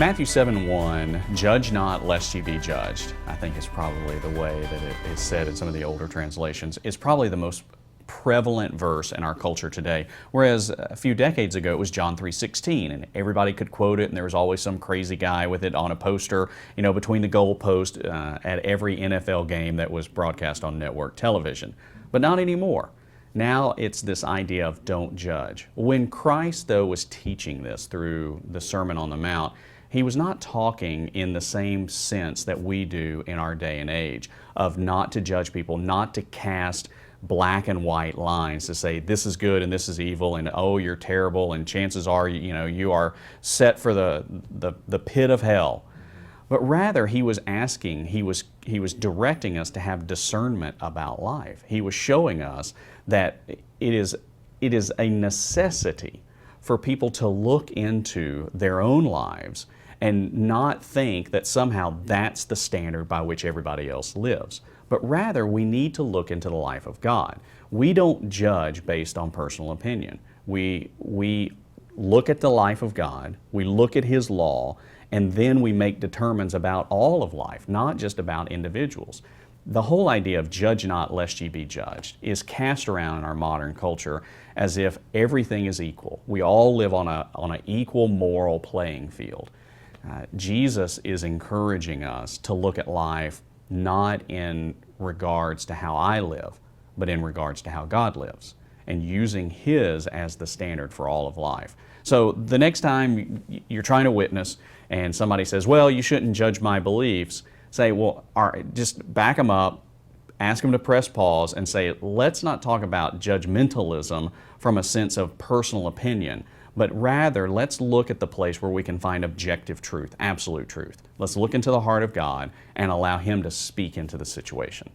Matthew 7:1, judge not lest ye be judged, I think is probably the way that it is said in some of the older translations. It's probably the most prevalent verse in our culture today, whereas a few decades ago it was John 3:16, and everybody could quote it, and there was always some crazy guy with it on a poster, between the goalpost at every NFL game that was broadcast on network television. But not anymore. Now it's this idea of don't judge. When Christ, though, was teaching this through the Sermon on the Mount, He was not talking in the same sense that we do in our day and age of not to judge people, not to cast black and white lines to say this is good and this is evil and oh, you're terrible and chances are you are set for the pit of hell. But rather he was asking, he was directing us to have discernment about life. He was showing us that it is a necessity for people to look into their own lives and not think that somehow that's the standard by which everybody else lives. But rather, we need to look into the life of God. We don't judge based on personal opinion. We look at the life of God, we look at His law, and then we make determines about all of life, not just about individuals. The whole idea of judge not lest ye be judged is cast around in our modern culture as if everything is equal. We all live on an equal moral playing field. Jesus is encouraging us to look at life not in regards to how I live, but in regards to how God lives, and using His as the standard for all of life. So the next time you're trying to witness and somebody says, well, you shouldn't judge my beliefs, say, well, all right, just back them up, ask them to press pause and say, let's not talk about judgmentalism from a sense of personal opinion, but rather let's look at the place where we can find objective truth, absolute truth. Let's look into the heart of God and allow Him to speak into the situation.